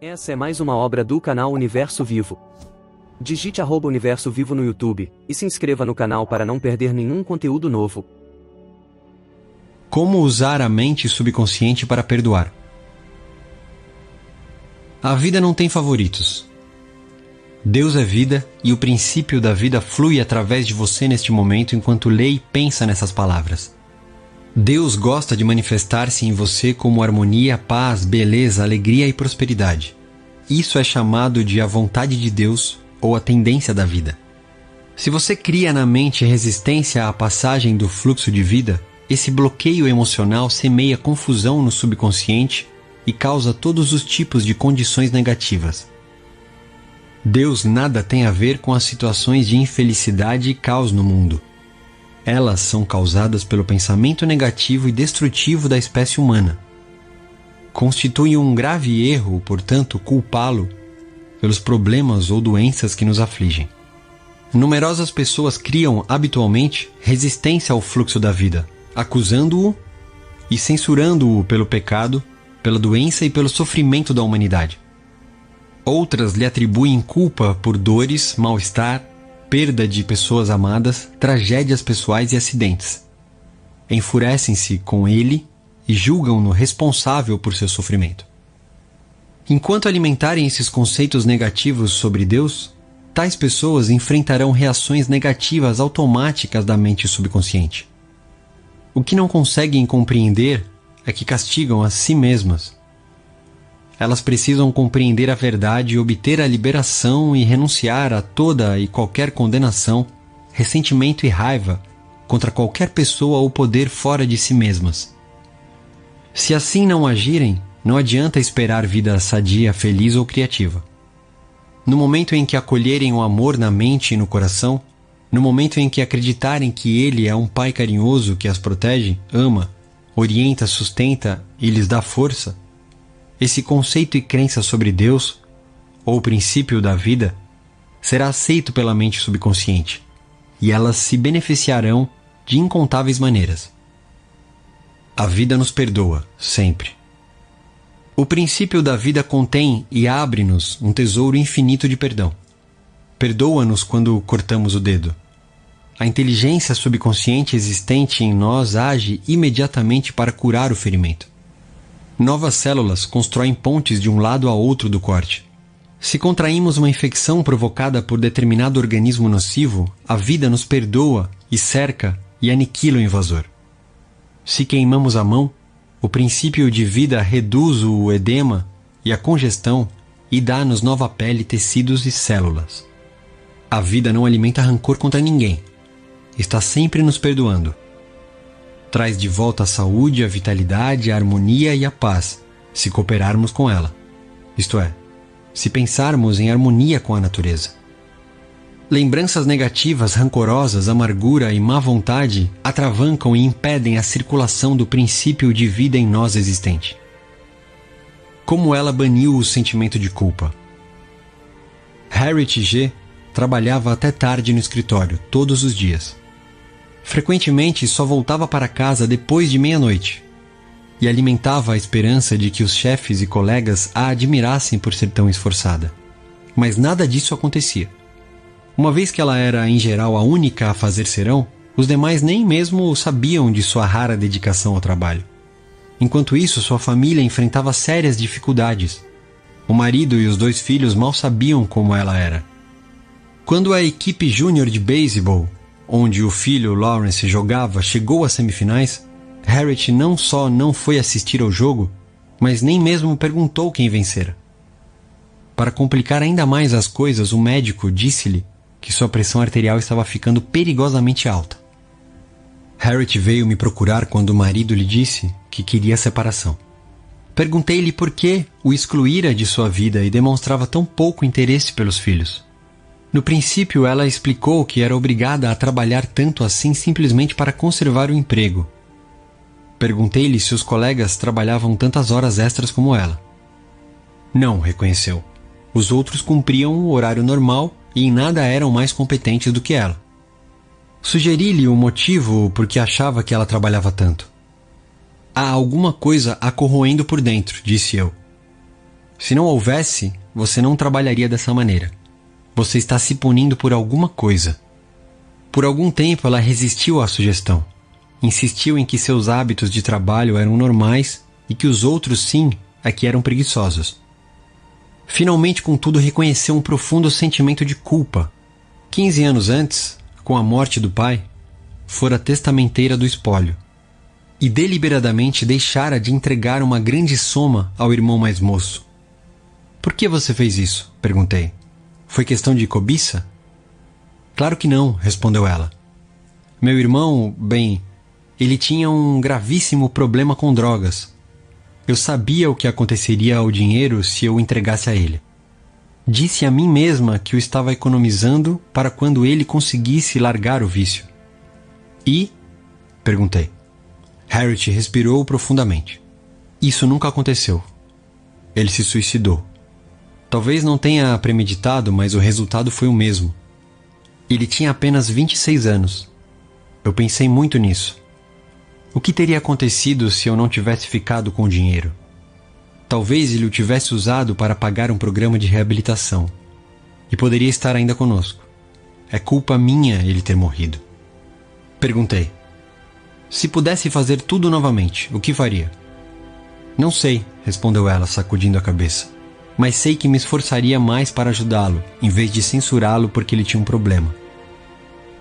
Essa é mais uma obra do canal Universo Vivo. Digite @Universo Vivo no YouTube, e se inscreva no canal para não perder nenhum conteúdo novo. Como usar a mente subconsciente para perdoar? A vida não tem favoritos. Deus é vida e o princípio da vida flui através de você neste momento enquanto lê e pensa nessas palavras. Deus gosta de manifestar-se em você como harmonia, paz, beleza, alegria e prosperidade. Isso é chamado de a vontade de Deus ou a tendência da vida. Se você cria na mente resistência à passagem do fluxo de vida, esse bloqueio emocional semeia confusão no subconsciente e causa todos os tipos de condições negativas. Deus nada tem a ver com as situações de infelicidade e caos no mundo. Elas são causadas pelo pensamento negativo e destrutivo da espécie humana. Constitui um grave erro, portanto, culpá-lo pelos problemas ou doenças que nos afligem. Numerosas pessoas criam, habitualmente, resistência ao fluxo da vida, acusando-o e censurando-o pelo pecado, pela doença e pelo sofrimento da humanidade. Outras lhe atribuem culpa por dores, mal-estar, perda de pessoas amadas, tragédias pessoais e acidentes. Enfurecem-se com ele e julgam-no responsável por seu sofrimento. Enquanto alimentarem esses conceitos negativos sobre Deus, tais pessoas enfrentarão reações negativas automáticas da mente subconsciente. O que não conseguem compreender é que castigam a si mesmas. Elas precisam compreender a verdade e obter a liberação e renunciar a toda e qualquer condenação, ressentimento e raiva contra qualquer pessoa ou poder fora de si mesmas. Se assim não agirem, não adianta esperar vida sadia, feliz ou criativa. No momento em que acolherem o amor na mente e no coração, no momento em que acreditarem que Ele é um Pai carinhoso que as protege, ama, orienta, sustenta e lhes dá força, esse conceito e crença sobre Deus, ou o princípio da vida, será aceito pela mente subconsciente, e elas se beneficiarão de incontáveis maneiras. A vida nos perdoa, sempre. O princípio da vida contém e abre-nos um tesouro infinito de perdão. Perdoa-nos quando cortamos o dedo. A inteligência subconsciente existente em nós age imediatamente para curar o ferimento. Novas células constroem pontes de um lado a outro do corte. Se contraímos uma infecção provocada por determinado organismo nocivo, a vida nos perdoa e cerca e aniquila o invasor. Se queimamos a mão, o princípio de vida reduz o edema e a congestão e dá-nos nova pele, tecidos e células. A vida não alimenta rancor contra ninguém. Está sempre nos perdoando. Traz de volta a saúde, a vitalidade, a harmonia e a paz, se cooperarmos com ela. Isto é, se pensarmos em harmonia com a natureza. Lembranças negativas, rancorosas, amargura e má vontade atravancam e impedem a circulação do princípio de vida em nós existente. Como ela baniu o sentimento de culpa? Harriet G. trabalhava até tarde no escritório, todos os dias. Frequentemente só voltava para casa depois de meia-noite e alimentava a esperança de que os chefes e colegas a admirassem por ser tão esforçada. Mas nada disso acontecia. Uma vez que ela era, em geral, a única a fazer serão, os demais nem mesmo sabiam de sua rara dedicação ao trabalho. Enquanto isso, sua família enfrentava sérias dificuldades. O marido e os 2 filhos mal sabiam como ela era. Quando a equipe júnior de beisebol, onde o filho Lawrence jogava, chegou às semifinais, Harriet não só não foi assistir ao jogo, mas nem mesmo perguntou quem vencera. Para complicar ainda mais as coisas, o médico disse-lhe que sua pressão arterial estava ficando perigosamente alta. Harriet veio me procurar quando o marido lhe disse que queria separação. Perguntei-lhe por que o excluíra de sua vida e demonstrava tão pouco interesse pelos filhos. No princípio, ela explicou que era obrigada a trabalhar tanto assim simplesmente para conservar o emprego. Perguntei-lhe se os colegas trabalhavam tantas horas extras como ela. Não, reconheceu. Os outros cumpriam o horário normal e em nada eram mais competentes do que ela. Sugeri-lhe o motivo por que achava que ela trabalhava tanto. Há alguma coisa a corroendo por dentro, disse eu. Se não houvesse, você não trabalharia dessa maneira. Você está se punindo por alguma coisa. Por algum tempo ela resistiu à sugestão. Insistiu em que seus hábitos de trabalho eram normais e que os outros, sim, é que eram preguiçosos. Finalmente, contudo, reconheceu um profundo sentimento de culpa. 15 anos antes, com a morte do pai, fora testamenteira do espólio. E deliberadamente deixara de entregar uma grande soma ao irmão mais moço. Por que você fez isso? Perguntei. Foi questão de cobiça? Claro que não, respondeu ela. Meu irmão, bem, ele tinha um gravíssimo problema com drogas. Eu sabia o que aconteceria ao dinheiro se eu o entregasse a ele. Disse a mim mesma que o estava economizando para quando ele conseguisse largar o vício. E? Perguntei. Harriet respirou profundamente. Isso nunca aconteceu. Ele se suicidou. Talvez não tenha premeditado, mas o resultado foi o mesmo. Ele tinha apenas 26 anos. Eu pensei muito nisso. O que teria acontecido se eu não tivesse ficado com o dinheiro? Talvez ele o tivesse usado para pagar um programa de reabilitação. E poderia estar ainda conosco. É culpa minha ele ter morrido. Perguntei. Se pudesse fazer tudo novamente, o que faria? Não sei, respondeu ela, sacudindo a cabeça. Mas sei que me esforçaria mais para ajudá-lo, em vez de censurá-lo porque ele tinha um problema.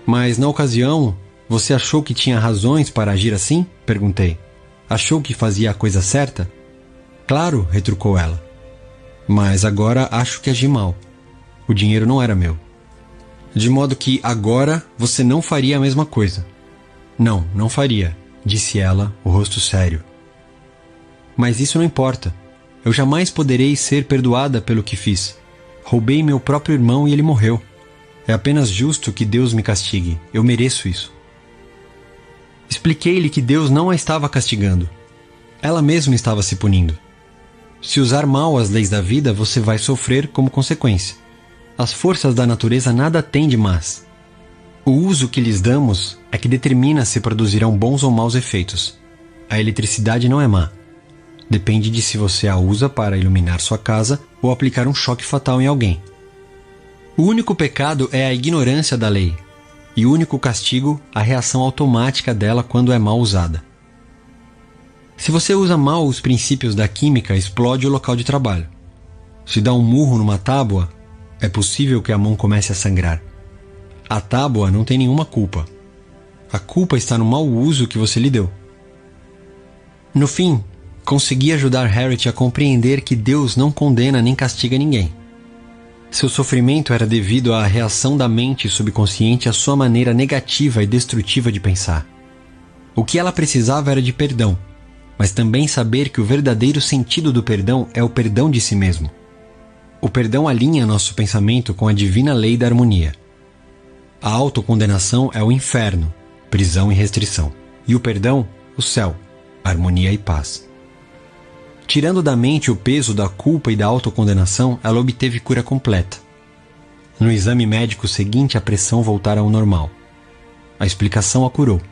Mas, na ocasião, você achou que tinha razões para agir assim? Perguntei. Achou que fazia a coisa certa? Claro, retrucou ela. Mas agora acho que agi mal. O dinheiro não era meu. De modo que agora você não faria a mesma coisa. Não, não faria, disse ela, o rosto sério. Mas isso não importa. Eu jamais poderei ser perdoada pelo que fiz. Roubei meu próprio irmão e ele morreu. É apenas justo que Deus me castigue. Eu mereço isso. Expliquei-lhe que Deus não a estava castigando. Ela mesma estava se punindo. Se usar mal as leis da vida, você vai sofrer como consequência. As forças da natureza nada têm de más. O uso que lhes damos é que determina se produzirão bons ou maus efeitos. A eletricidade não é má. Depende de se você a usa para iluminar sua casa ou aplicar um choque fatal em alguém. O único pecado é a ignorância da lei, e o único castigo, a reação automática dela quando é mal usada. Se você usa mal os princípios da química, explode o local de trabalho. Se dá um murro numa tábua, é possível que a mão comece a sangrar. A tábua não tem nenhuma culpa. A culpa está no mau uso que você lhe deu. No fim, consegui ajudar Harriet a compreender que Deus não condena nem castiga ninguém. Seu sofrimento era devido à reação da mente subconsciente à sua maneira negativa e destrutiva de pensar. O que ela precisava era de perdão, mas também saber que o verdadeiro sentido do perdão é o perdão de si mesmo. O perdão alinha nosso pensamento com a divina lei da harmonia. A autocondenação é o inferno, prisão e restrição. E o perdão, o céu, harmonia e paz. Tirando da mente o peso da culpa e da autocondenação, ela obteve cura completa. No exame médico seguinte, a pressão voltara ao normal. A explicação a curou.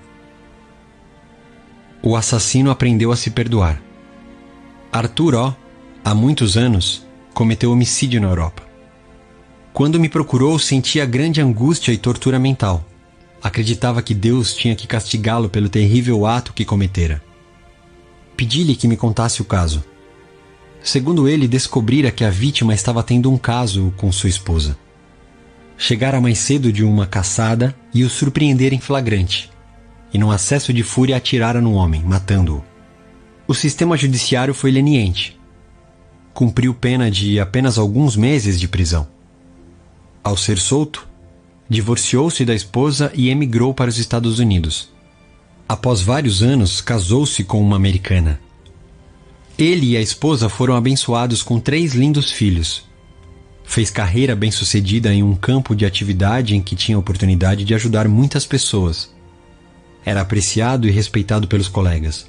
O assassino aprendeu a se perdoar. Arthur O., há muitos anos, cometeu homicídio na Europa. Quando me procurou, sentia grande angústia e tortura mental. Acreditava que Deus tinha que castigá-lo pelo terrível ato que cometera. Pedi-lhe que me contasse o caso. Segundo ele, descobrira que a vítima estava tendo um caso com sua esposa. Chegara mais cedo de uma caçada e o surpreendera em flagrante, e num acesso de fúria atirara no homem, matando-o. O sistema judiciário foi leniente. Cumpriu pena de apenas alguns meses de prisão. Ao ser solto, divorciou-se da esposa e emigrou para os Estados Unidos. Após vários anos, casou-se com uma americana. Ele e a esposa foram abençoados com 3 lindos filhos. Fez carreira bem-sucedida em um campo de atividade em que tinha oportunidade de ajudar muitas pessoas. Era apreciado e respeitado pelos colegas.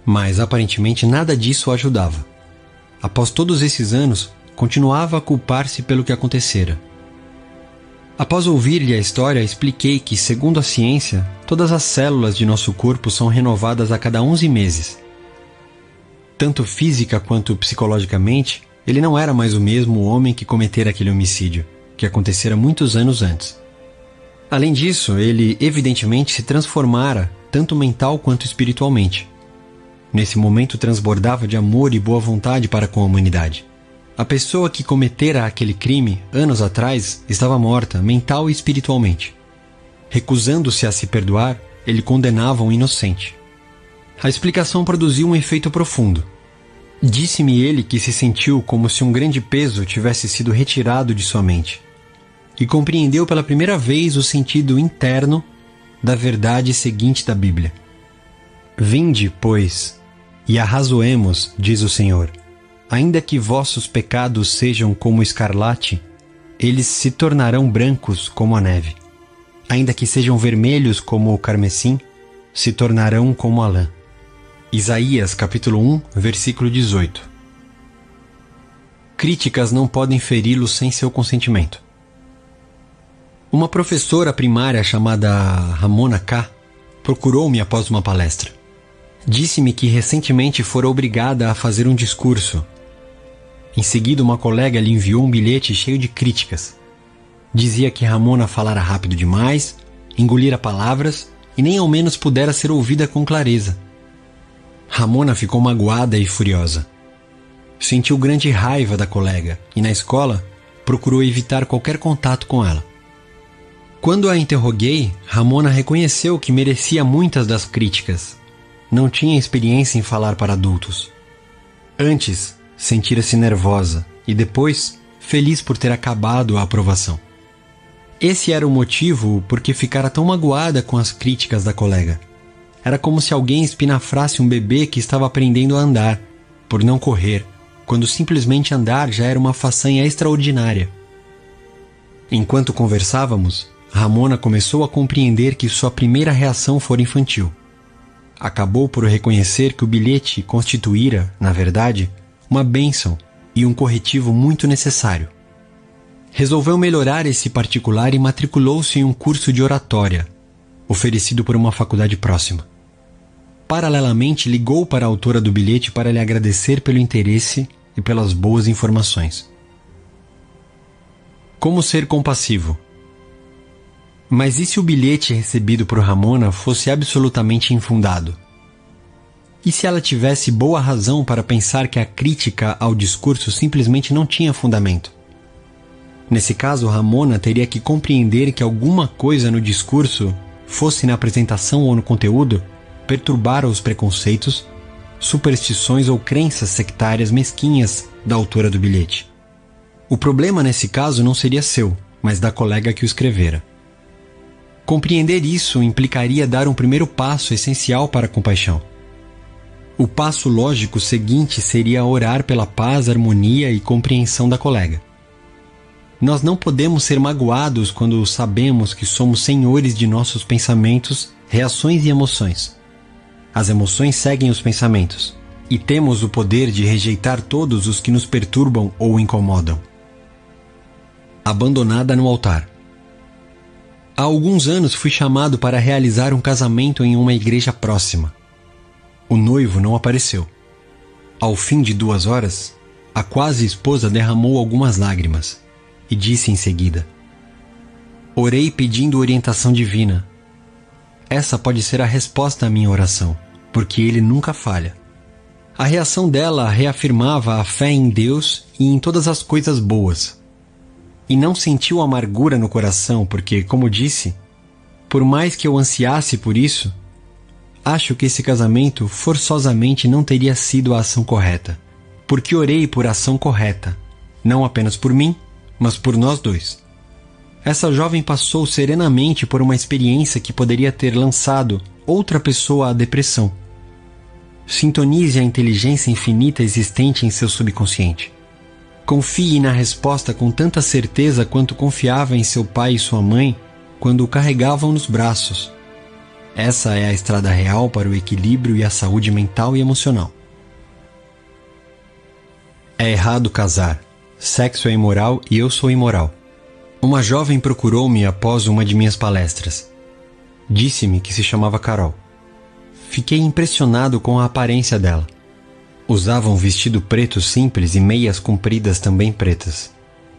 Mas, aparentemente, nada disso o ajudava. Após todos esses anos, continuava a culpar-se pelo que acontecera. Após ouvir-lhe a história, expliquei que, segundo a ciência, todas as células de nosso corpo são renovadas a cada 11 meses. Tanto física quanto psicologicamente, Ele não era mais o mesmo homem que cometera aquele homicídio, que acontecera muitos anos antes. Além disso, ele evidentemente se transformara, tanto mental quanto espiritualmente. Nesse momento transbordava de amor e boa vontade para com a humanidade. A pessoa que cometera aquele crime, anos atrás, estava morta, mental e espiritualmente. Recusando-se a se perdoar, ele condenava um inocente. A explicação produziu um efeito profundo. Disse-me ele que se sentiu como se um grande peso tivesse sido retirado de sua mente, e compreendeu pela primeira vez o sentido interno da verdade seguinte da Bíblia. Vinde, pois, e arrazoemos, diz o Senhor. Ainda que vossos pecados sejam como escarlate, eles se tornarão brancos como a neve. Ainda que sejam vermelhos como o carmesim, se tornarão como a lã. Isaías capítulo 1, versículo 18. Críticas não podem feri-lo sem seu consentimento. Uma professora primária chamada Ramona K. procurou-me após uma palestra. Disse-me que recentemente fora obrigada a fazer um discurso. Em seguida, uma colega lhe enviou um bilhete cheio de críticas. Dizia que Ramona falara rápido demais, engolira palavras e nem ao menos pudera ser ouvida com clareza. Ramona ficou magoada e furiosa. Sentiu grande raiva da colega e, na escola, procurou evitar qualquer contato com ela. Quando a interroguei, Ramona reconheceu que merecia muitas das críticas. Não tinha experiência em falar para adultos. Antes, sentira-se nervosa e depois, feliz por ter acabado a aprovação. Esse era o motivo por que ficara tão magoada com as críticas da colega. Era como se alguém espinafrasse um bebê que estava aprendendo a andar, por não correr, quando simplesmente andar já era uma façanha extraordinária. Enquanto conversávamos, Ramona começou a compreender que sua primeira reação fora infantil. Acabou por reconhecer que o bilhete constituíra, na verdade, uma bênção e um corretivo muito necessário. Resolveu melhorar esse particular e matriculou-se em um curso de oratória, oferecido por uma faculdade próxima. Paralelamente, ligou para a autora do bilhete para lhe agradecer pelo interesse e pelas boas informações. Como ser compassivo? Mas e se o bilhete recebido por Ramona fosse absolutamente infundado? E se ela tivesse boa razão para pensar que a crítica ao discurso simplesmente não tinha fundamento? Nesse caso, Ramona teria que compreender que alguma coisa no discurso, fosse na apresentação ou no conteúdo, perturbara os preconceitos, superstições ou crenças sectárias mesquinhas da autora do bilhete. O problema nesse caso não seria seu, mas da colega que o escrevera. Compreender isso implicaria dar um primeiro passo essencial para a compaixão. O passo lógico seguinte seria orar pela paz, harmonia e compreensão da colega. Nós não podemos ser magoados quando sabemos que somos senhores de nossos pensamentos, reações e emoções. As emoções seguem os pensamentos, e temos o poder de rejeitar todos os que nos perturbam ou incomodam. Abandonada no altar. Há alguns anos fui chamado para realizar um casamento em uma igreja próxima. O noivo não apareceu. Ao fim de 2 horas, a quase esposa derramou algumas lágrimas e disse em seguida: orei pedindo orientação divina. Essa pode ser a resposta à minha oração, porque ele nunca falha. A reação dela reafirmava a fé em Deus e em todas as coisas boas. E não sentiu amargura no coração, porque, como disse, por mais que eu ansiasse por isso, acho que esse casamento forçosamente não teria sido a ação correta, porque orei por ação correta, não apenas por mim, mas por nós dois. Essa jovem passou serenamente por uma experiência que poderia ter lançado outra pessoa à depressão. Sintonize a inteligência infinita existente em seu subconsciente. Confie na resposta com tanta certeza quanto confiava em seu pai e sua mãe quando o carregavam nos braços. Essa é a estrada real para o equilíbrio e a saúde mental e emocional. É errado casar. Sexo é imoral e eu sou imoral. Uma jovem procurou-me após uma de minhas palestras. Disse-me que se chamava Carol. Fiquei impressionado com a aparência dela. Usava um vestido preto simples e meias compridas também pretas.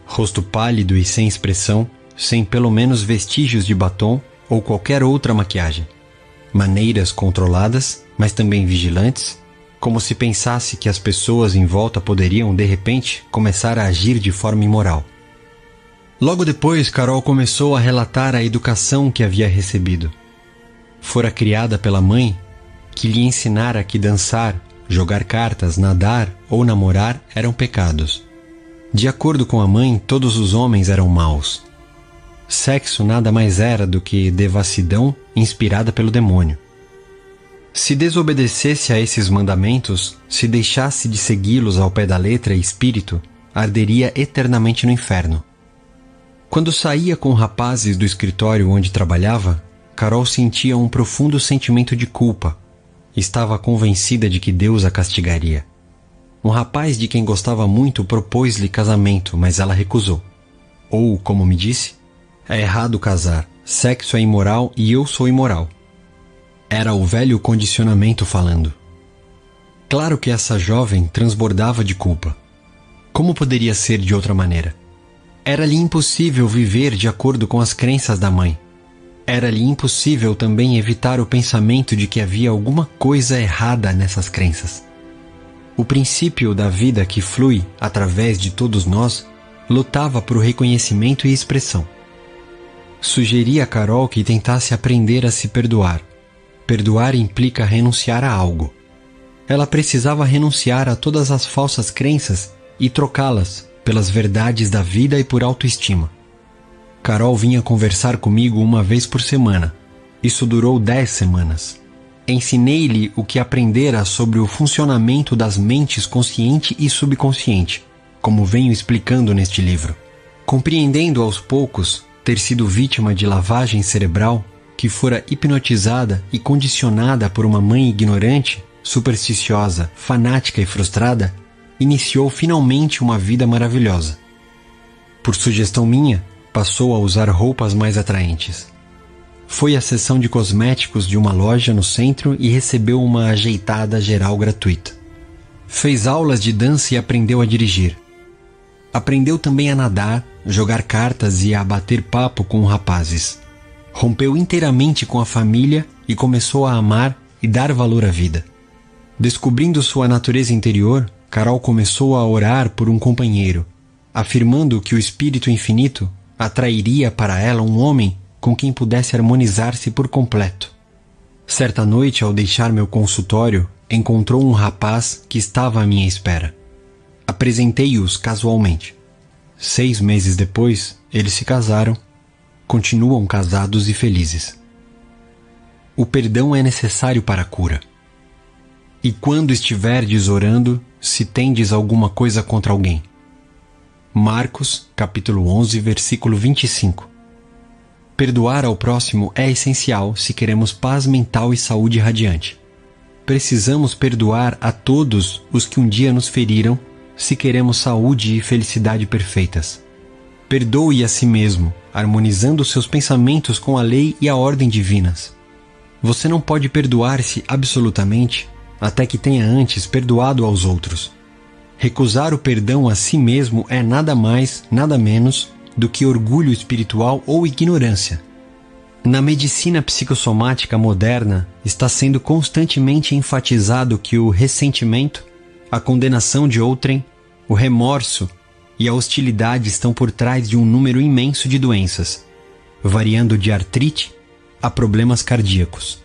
Rosto pálido e sem expressão, sem pelo menos vestígios de batom ou qualquer outra maquiagem. Maneiras controladas, mas também vigilantes, como se pensasse que as pessoas em volta poderiam, de repente, começar a agir de forma imoral. Logo depois, Carol começou a relatar a educação que havia recebido. Fora criada pela mãe, que lhe ensinara que dançar, jogar cartas, nadar ou namorar eram pecados. De acordo com a mãe, todos os homens eram maus. Sexo nada mais era do que devassidão inspirada pelo demônio. Se desobedecesse a esses mandamentos, se deixasse de segui-los ao pé da letra e espírito, arderia eternamente no inferno. Quando saía com rapazes do escritório onde trabalhava, Carol sentia um profundo sentimento de culpa. Estava convencida de que Deus a castigaria. Um rapaz de quem gostava muito propôs-lhe casamento, mas ela recusou. Ou, como me disse, é errado casar, sexo é imoral e eu sou imoral. Era o velho condicionamento falando. Claro que essa jovem transbordava de culpa. Como poderia ser de outra maneira? Era-lhe impossível viver de acordo com as crenças da mãe. Era-lhe impossível também evitar o pensamento de que havia alguma coisa errada nessas crenças. O princípio da vida que flui através de todos nós lutava por reconhecimento e expressão. Sugeri a Carol que tentasse aprender a se perdoar. Perdoar implica renunciar a algo. Ela precisava renunciar a todas as falsas crenças e trocá-las pelas verdades da vida e por autoestima. Carol vinha conversar comigo uma vez por semana. Isso durou 10 semanas. Ensinei-lhe o que aprendera sobre o funcionamento das mentes consciente e subconsciente, como venho explicando neste livro. Compreendendo aos poucos ter sido vítima de lavagem cerebral, que fora hipnotizada e condicionada por uma mãe ignorante, supersticiosa, fanática e frustrada, iniciou finalmente uma vida maravilhosa. Por sugestão minha, passou a usar roupas mais atraentes. Foi à seção de cosméticos de uma loja no centro e recebeu uma ajeitada geral gratuita. Fez aulas de dança e aprendeu a dirigir. Aprendeu também a nadar, jogar cartas e a bater papo com rapazes. Rompeu inteiramente com a família e começou a amar e dar valor à vida. Descobrindo sua natureza interior, Carol começou a orar por um companheiro, afirmando que o Espírito Infinito atrairia para ela um homem com quem pudesse harmonizar-se por completo. Certa noite, ao deixar meu consultório, encontrou um rapaz que estava à minha espera. Apresentei-os casualmente. 6 meses depois, eles se casaram, continuam casados e felizes. O perdão é necessário para a cura. E quando estiverdes orando, se tendes alguma coisa contra alguém. Marcos, capítulo 11, versículo 25. Perdoar ao próximo é essencial se queremos paz mental e saúde radiante. Precisamos perdoar a todos os que um dia nos feriram se queremos saúde e felicidade perfeitas. Perdoe a si mesmo, harmonizando seus pensamentos com a lei e a ordem divinas. Você não pode perdoar-se absolutamente até que tenha antes perdoado aos outros. Recusar o perdão a si mesmo é nada mais, nada menos do que orgulho espiritual ou ignorância. Na medicina psicossomática moderna, está sendo constantemente enfatizado que o ressentimento, a condenação de outrem, o remorso e a hostilidade estão por trás de um número imenso de doenças, variando de artrite a problemas cardíacos.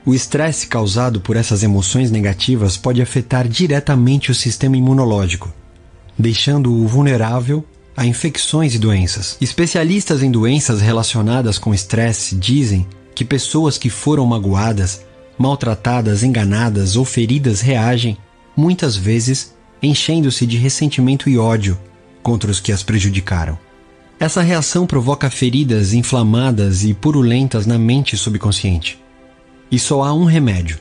O estresse causado por essas emoções negativas pode afetar diretamente o sistema imunológico, deixando-o vulnerável a infecções e doenças. Especialistas em doenças relacionadas com estresse dizem que pessoas que foram magoadas, maltratadas, enganadas ou feridas reagem, muitas vezes, enchendo-se de ressentimento e ódio contra os que as prejudicaram. Essa reação provoca feridas inflamadas e purulentas na mente subconsciente. E só há um remédio.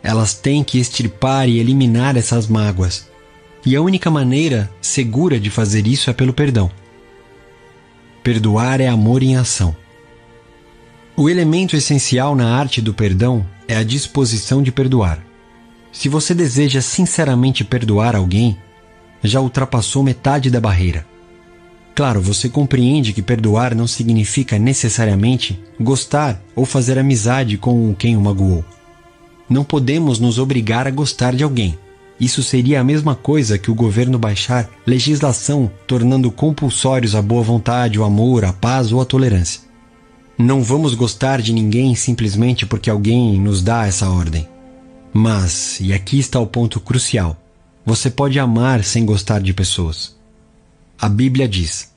Elas têm que extirpar e eliminar essas mágoas. E a única maneira segura de fazer isso é pelo perdão. Perdoar é amor em ação. O elemento essencial na arte do perdão é a disposição de perdoar. Se você deseja sinceramente perdoar alguém, já ultrapassou metade da barreira. Claro, você compreende que perdoar não significa necessariamente gostar ou fazer amizade com quem o magoou. Não podemos nos obrigar a gostar de alguém. Isso seria a mesma coisa que o governo baixar legislação tornando compulsórios a boa vontade, o amor, a paz ou a tolerância. Não vamos gostar de ninguém simplesmente porque alguém nos dá essa ordem. Mas, e aqui está o ponto crucial, você pode amar sem gostar de pessoas. A Bíblia diz: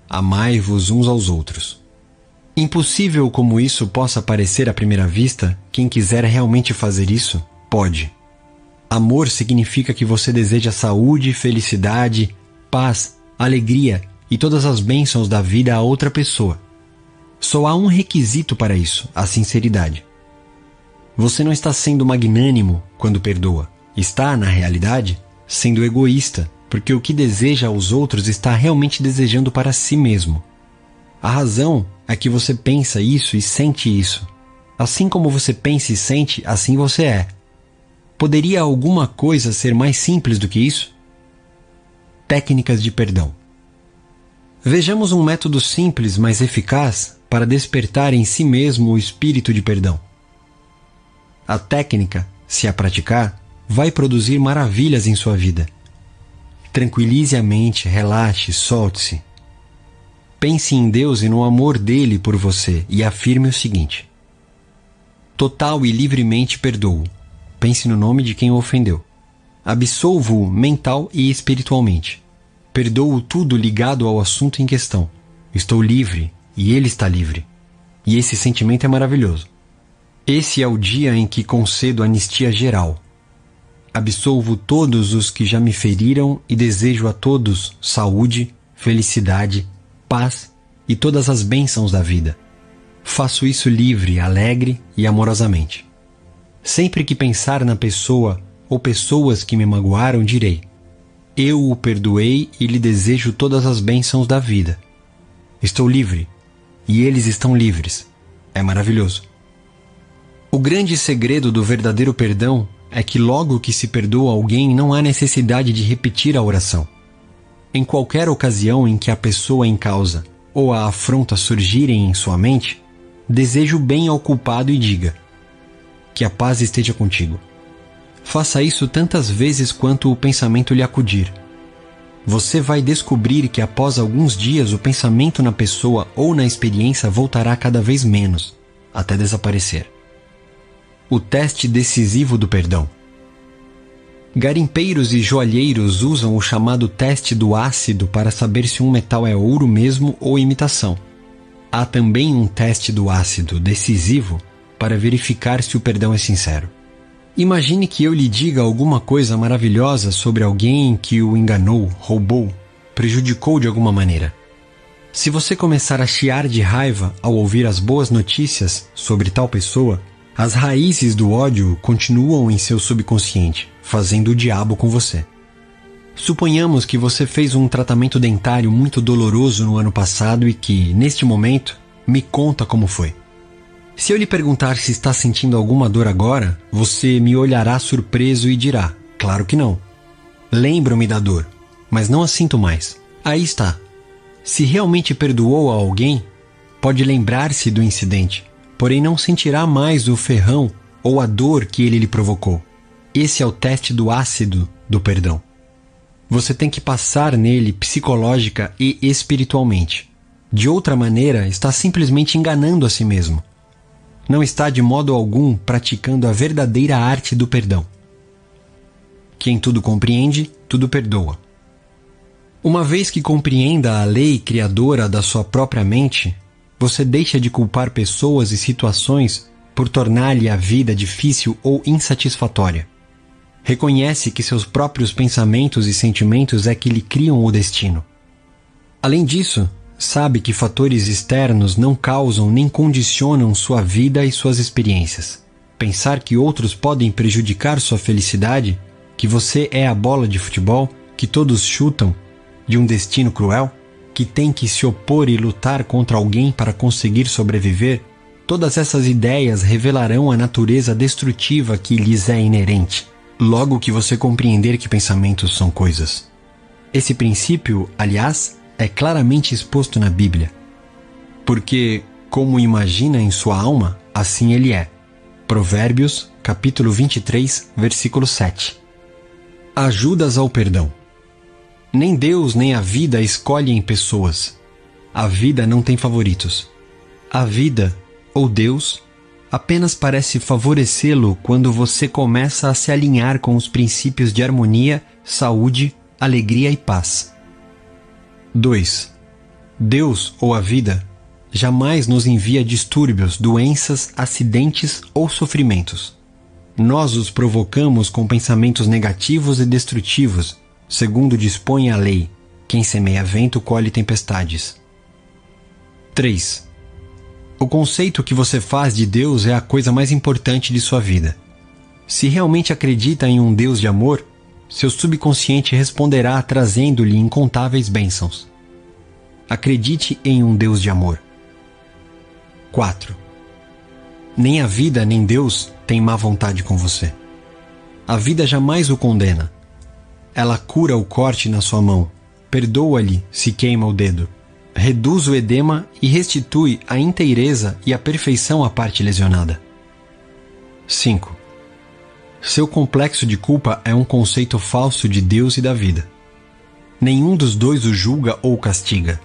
amai-vos uns aos outros. Impossível como isso possa parecer à primeira vista, quem quiser realmente fazer isso, pode. Amor significa que você deseja saúde, felicidade, paz, alegria e todas as bênçãos da vida a outra pessoa. Só há um requisito para isso, a sinceridade. Você não está sendo magnânimo quando perdoa. Está, na realidade, sendo egoísta, porque o que deseja aos outros está realmente desejando para si mesmo. A razão é que você pensa isso e sente isso. Assim como você pensa e sente, assim você é. Poderia alguma coisa ser mais simples do que isso? Técnicas de perdão. Vejamos um método simples, mas eficaz, para despertar em si mesmo o espírito de perdão. A técnica, se a praticar, vai produzir maravilhas em sua vida. Tranquilize a mente, relaxe, solte-se. Pense em Deus e no amor dele por você e afirme o seguinte: total e livremente perdoo. Pense no nome de quem o ofendeu. Absolvo-o mental e espiritualmente. Perdoo tudo ligado ao assunto em questão. Estou livre e ele está livre. E esse sentimento é maravilhoso. Esse é o dia em que concedo anistia geral. Absolvo todos os que já me feriram e desejo a todos saúde, felicidade, paz e todas as bênçãos da vida. Faço isso livre, alegre e amorosamente. Sempre que pensar na pessoa ou pessoas que me magoaram, direi: eu o perdoei e lhe desejo todas as bênçãos da vida. Estou livre e eles estão livres. É maravilhoso. O grande segredo do verdadeiro perdão é que logo que se perdoa alguém não há necessidade de repetir a oração. Em qualquer ocasião em que a pessoa em causa ou a afronta surgirem em sua mente, deseje o bem ao culpado e diga: que a paz esteja contigo. Faça isso tantas vezes quanto o pensamento lhe acudir. Você vai descobrir que após alguns dias o pensamento na pessoa ou na experiência voltará cada vez menos, até desaparecer. O teste decisivo do perdão. Garimpeiros e joalheiros usam o chamado teste do ácido para saber se um metal é ouro mesmo ou imitação. Há também um teste do ácido decisivo para verificar se o perdão é sincero. Imagine que eu lhe diga alguma coisa maravilhosa sobre alguém que o enganou, roubou, prejudicou de alguma maneira. Se você começar a chiar de raiva ao ouvir as boas notícias sobre tal pessoa, as raízes do ódio continuam em seu subconsciente, fazendo o diabo com você. Suponhamos que você fez um tratamento dentário muito doloroso no ano passado e que, neste momento, me conta como foi. Se eu lhe perguntar se está sentindo alguma dor agora, você me olhará surpreso e dirá: claro que não. Lembro-me da dor, mas não a sinto mais. Aí está. Se realmente perdoou a alguém, pode lembrar-se do incidente, porém não sentirá mais o ferrão ou a dor que ele lhe provocou. Esse é o teste do ácido do perdão. Você tem que passar nele psicológica e espiritualmente. De outra maneira, está simplesmente enganando a si mesmo. Não está de modo algum praticando a verdadeira arte do perdão. Quem tudo compreende, tudo perdoa. Uma vez que compreenda a lei criadora da sua própria mente, você deixa de culpar pessoas e situações por tornar-lhe a vida difícil ou insatisfatória. Reconhece que seus próprios pensamentos e sentimentos é que lhe criam o destino. Além disso, sabe que fatores externos não causam nem condicionam sua vida e suas experiências. Pensar que outros podem prejudicar sua felicidade, que você é a bola de futebol, que todos chutam, de um destino cruel, que tem que se opor e lutar contra alguém para conseguir sobreviver, todas essas ideias revelarão a natureza destrutiva que lhes é inerente. logo que você compreender que pensamentos são coisas. Esse princípio, aliás, é claramente exposto na Bíblia. Porque, como imagina em sua alma, assim ele é. Provérbios, capítulo 23, versículo 7. Ajudas ao perdão. Nem Deus nem a vida escolhem pessoas. A vida não tem favoritos. A vida, ou Deus, apenas parece favorecê-lo quando você começa a se alinhar com os princípios de harmonia, saúde, alegria e paz. 2. Deus, ou a vida, jamais nos envia distúrbios, doenças, acidentes ou sofrimentos. Nós os provocamos com pensamentos negativos e destrutivos, segundo dispõe a lei. Quem semeia vento colhe tempestades. 3. O conceito que você faz de Deus é a coisa mais importante de sua vida. Se realmente acredita em um Deus de amor, seu subconsciente responderá trazendo-lhe incontáveis bênçãos. Acredite em um Deus de amor. 4. Nem a vida nem Deus têm má vontade com você. A vida jamais o condena. Ela cura o corte na sua mão, perdoa-lhe se queima o dedo, reduz o edema e restitui a inteireza e a perfeição à parte lesionada. 5. Seu complexo de culpa é um conceito falso de Deus e da vida. Nenhum dos dois o julga ou castiga.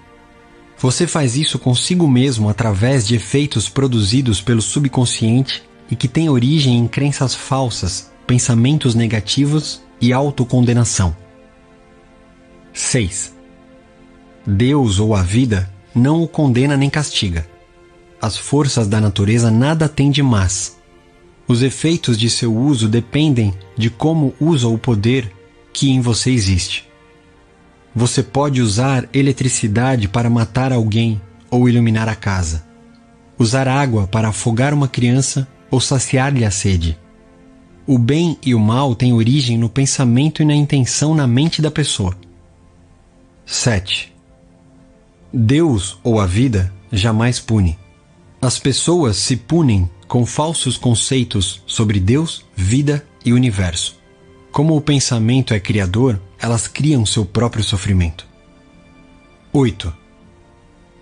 Você faz isso consigo mesmo através de efeitos produzidos pelo subconsciente e que têm origem em crenças falsas, pensamentos negativos e autocondenação. 6. Deus ou a vida não o condena nem castiga. As forças da natureza nada têm de más. Os efeitos de seu uso dependem de como usa o poder que em você existe. Você pode usar eletricidade para matar alguém ou iluminar a casa. Usar água para afogar uma criança ou saciar-lhe a sede. O bem e o mal têm origem no pensamento e na intenção na mente da pessoa. 7. Deus ou a vida jamais pune. As pessoas se punem com falsos conceitos sobre Deus, vida e universo. Como o pensamento é criador, elas criam seu próprio sofrimento. 8.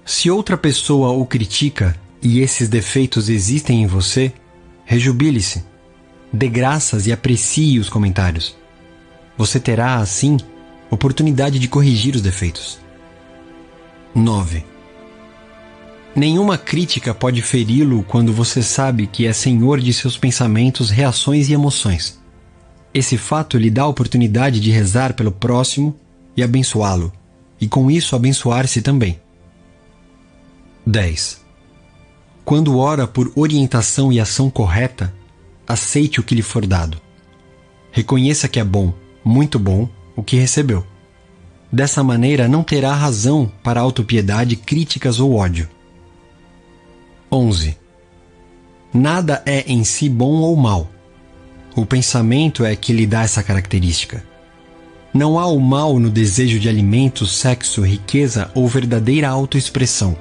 Se outra pessoa o critica e esses defeitos existem em você, rejubile-se, dê graças e aprecie os comentários. Você terá, assim, oportunidade de corrigir os defeitos. 9. Nenhuma crítica pode feri-lo quando você sabe que é senhor de seus pensamentos, reações e emoções. Esse fato lhe dá a oportunidade de rezar pelo próximo e abençoá-lo, e com isso abençoar-se também. 10. Quando ora por orientação e ação correta, aceite o que lhe for dado. Reconheça que é bom, muito bom, o que recebeu. Dessa maneira não terá razão para autopiedade, críticas ou ódio. 11. Nada é em si bom ou mal. O pensamento é que lhe dá essa característica. Não há o mal no desejo de alimento, sexo, riqueza ou verdadeira autoexpressão.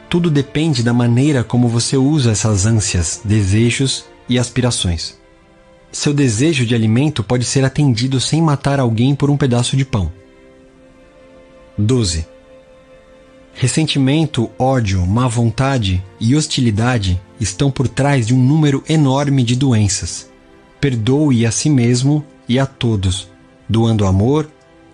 Tudo depende da maneira como você usa essas ânsias, desejos e aspirações. Seu desejo de alimento pode ser atendido sem matar alguém por um pedaço de pão. 12. Ressentimento, ódio, má vontade e hostilidade estão por trás de um número enorme de doenças. Perdoe a si mesmo e a todos, doando amor,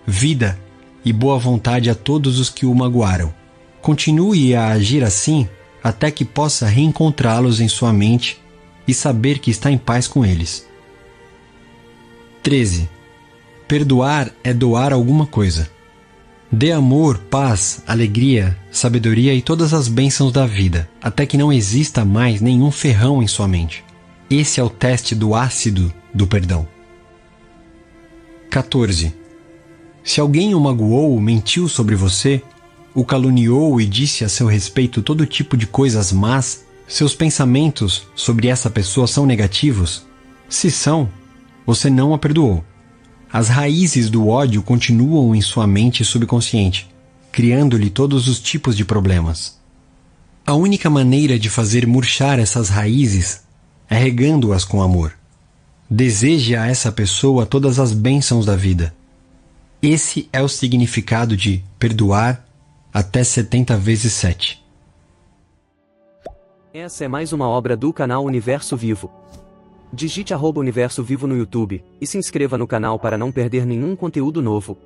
vida e boa vontade a todos os que o magoaram. Continue a agir assim até que possa reencontrá-los em sua mente e saber que está em paz com eles. 13. Perdoar é doar alguma coisa. Dê amor, paz, alegria, sabedoria e todas as bênçãos da vida, até que não exista mais nenhum ferrão em sua mente. Esse é o teste do ácido do perdão. 14. Se alguém o magoou, mentiu sobre você, o caluniou e disse a seu respeito todo tipo de coisas más, seus pensamentos sobre essa pessoa são negativos? Se são, você não a perdoou. As raízes do ódio continuam em sua mente subconsciente, criando-lhe todos os tipos de problemas. A única maneira de fazer murchar essas raízes é regando-as com amor. Deseje a essa pessoa todas as bênçãos da vida. Esse é o significado de perdoar até 70 vezes 7. Essa é mais uma obra do canal Universo Vivo. Digite @Universo Vivo no YouTube e se inscreva no canal para não perder nenhum conteúdo novo.